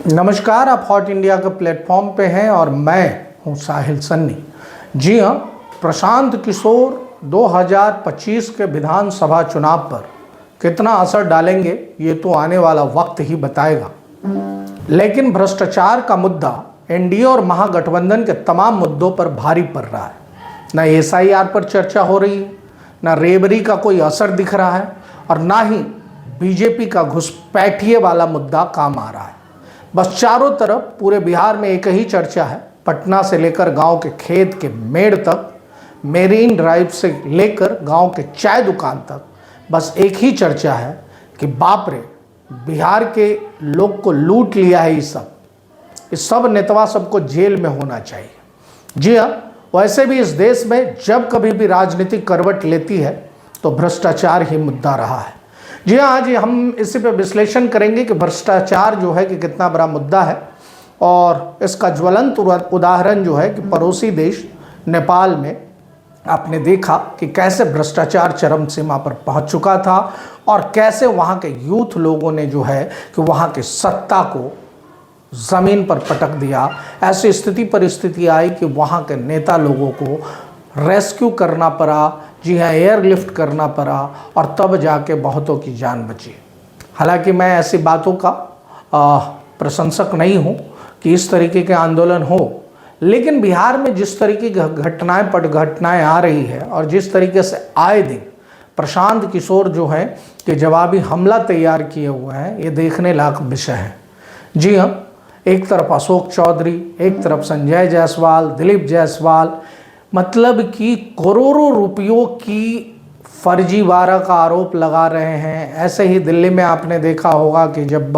नमस्कार, आप hot India के प्लेटफॉर्म पे हैं और मैं हूं साहिल सन्नी। जी हां, प्रशांत किशोर 2025 के विधानसभा चुनाव पर कितना असर डालेंगे ये तो आने वाला वक्त ही बताएगा। लेकिन भ्रष्टाचार का मुद्दा एनडीए और महागठबंधन के तमाम मुद्दों पर भारी पड़ रहा है। न एसआईआर पर चर्चा हो रही है, न रेबरी का कोई असर दिख रहा है और ना ही बीजेपी का घुसपैठिए वाला मुद्दा काम आ रहा है। बस चारों तरफ पूरे बिहार में एक ही चर्चा है। पटना से लेकर गांव के खेत के मेड़ तक, मेरीन ड्राइव से लेकर गांव के चाय दुकान तक बस एक ही चर्चा है कि बाप रे, बिहार के लोग को लूट लिया है। इस सब नेतवा सबको जेल में होना चाहिए। जी हाँ, वैसे भी इस देश में जब कभी भी राजनीतिक करवट लेती है तो भ्रष्टाचार ही मुद्दा रहा है। जी हाँ, आज हम इसी पे विश्लेषण करेंगे कि भ्रष्टाचार जो है कि कितना बड़ा मुद्दा है और इसका ज्वलंत उदाहरण जो है कि पड़ोसी देश नेपाल में आपने देखा कि कैसे भ्रष्टाचार चरम सीमा पर पहुंच चुका था और कैसे वहाँ के यूथ लोगों ने जो है कि वहाँ की सत्ता को ज़मीन पर पटक दिया। ऐसी स्थिति परिस्थिति आई कि वहाँ के नेता लोगों को रेस्क्यू करना पड़ा। जी हाँ, एयरलिफ्ट करना पड़ा और तब जाके बहुतों की जान बची। हालांकि मैं ऐसी बातों का प्रशंसक नहीं हूँ कि इस तरीके के आंदोलन हो, लेकिन बिहार में जिस तरीके की घटनाएं आ रही है और जिस तरीके से आए दिन प्रशांत किशोर जो है कि जवाबी हमला तैयार किए हुए हैं, ये देखने लायक विषय है। जी हाँ, एक तरफ अशोक चौधरी, एक तरफ संजय जायसवाल, दिलीप जायसवाल, मतलब कि करोड़ों रुपयों की फर्जीवाड़ा का आरोप लगा रहे हैं। ऐसे ही दिल्ली में आपने देखा होगा कि जब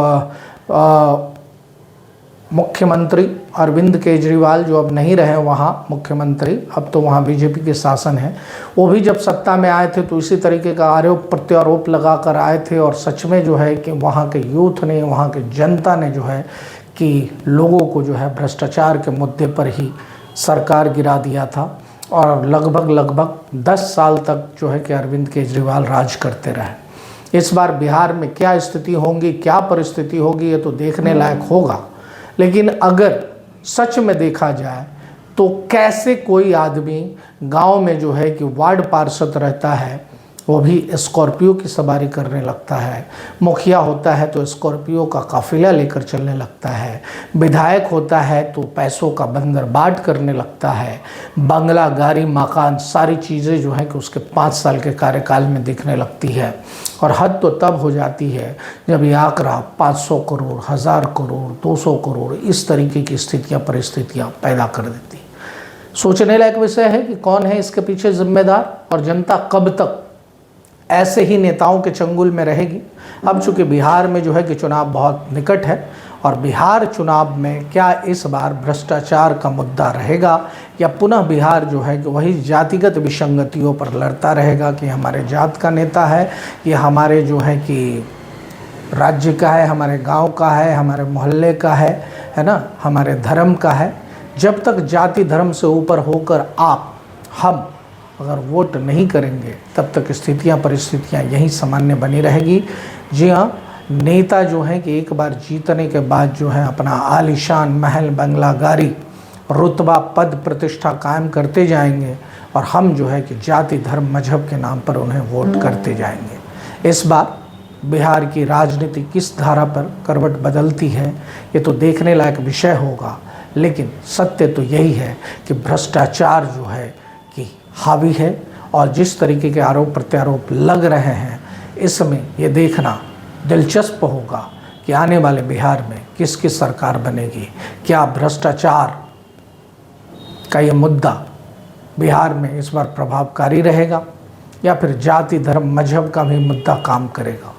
मुख्यमंत्री अरविंद केजरीवाल, जो अब नहीं रहे वहाँ मुख्यमंत्री, अब तो वहाँ बीजेपी के शासन है, वो भी जब सत्ता में आए थे तो इसी तरीके का आरोप प्रत्यारोप लगा कर आए थे। और सच में जो है कि वहाँ के यूथ ने, वहाँ के जनता ने जो है कि लोगों को जो है भ्रष्टाचार के मुद्दे पर ही सरकार गिरा दिया था और लगभग 10 साल तक जो है कि अरविंद केजरीवाल राज करते रहे। इस बार बिहार में क्या स्थिति होंगी, क्या परिस्थिति होगी, ये तो देखने लायक होगा। लेकिन अगर सच में देखा जाए तो कैसे कोई आदमी गांव में जो है कि वार्ड पार्षद रहता है वो भी स्कॉर्पियो की सवारी करने लगता है, मुखिया होता है तो स्कॉर्पियो का काफिला लेकर चलने लगता है, विधायक होता है तो पैसों का बंदरबाट करने लगता है, बंगला, गाड़ी, मकान, सारी चीज़ें जो हैं कि उसके 5 साल के कार्यकाल में दिखने लगती है। और हद तो तब हो जाती है जब ये आंकड़ा 500 करोड़, 1000 करोड़, 200 करोड़ इस तरीके की स्थितियाँ, परिस्थितियाँ पैदा कर देती। सोचने लायक विषय है कि कौन है इसके पीछे जिम्मेदार और जनता कब तक ऐसे ही नेताओं के चंगुल में रहेगी। अब चूंकि बिहार में जो है कि चुनाव बहुत निकट है और बिहार चुनाव में क्या इस बार भ्रष्टाचार का मुद्दा रहेगा या पुनः बिहार जो है कि वही जातिगत विसंगतियों पर लड़ता रहेगा कि हमारे जात का नेता है, ये हमारे जो है कि राज्य का है, हमारे गांव का है, हमारे मोहल्ले का है ना, हमारे धर्म का है। जब तक जाति धर्म से ऊपर होकर हम अगर वोट नहीं करेंगे तब तक स्थितियाँ, परिस्थितियाँ यही सामान्य बनी रहेगी। जी हाँ, नेता जो हैं कि एक बार जीतने के बाद जो है अपना आलीशान महल, बंगला, गाड़ी, रुतबा, पद, प्रतिष्ठा कायम करते जाएंगे और हम जो है कि जाति, धर्म, मजहब के नाम पर उन्हें वोट करते जाएंगे। इस बार बिहार की राजनीति किस धारा पर करवट बदलती है ये तो देखने लायक विषय होगा। लेकिन सत्य तो यही है कि भ्रष्टाचार जो है कि हावी है और जिस तरीके के आरोप प्रत्यारोप लग रहे हैं, इसमें ये देखना दिलचस्प होगा कि आने वाले बिहार में किसकी सरकार बनेगी। क्या भ्रष्टाचार का ये मुद्दा बिहार में इस बार प्रभावकारी रहेगा या फिर जाति, धर्म, मजहब का भी मुद्दा काम करेगा।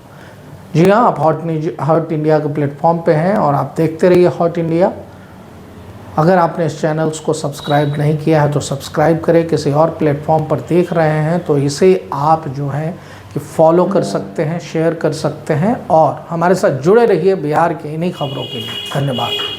जी हाँ, आप हॉट इंडिया के प्लेटफॉर्म पे हैं और आप देखते रहिए हॉट इंडिया। अगर आपने इस चैनल्स को सब्सक्राइब नहीं किया है तो सब्सक्राइब करें। किसी और प्लेटफॉर्म पर देख रहे हैं तो इसे आप जो है कि फॉलो कर सकते हैं, शेयर कर सकते हैं और हमारे साथ जुड़े रहिए बिहार की इन्हीं खबरों के लिए। धन्यवाद।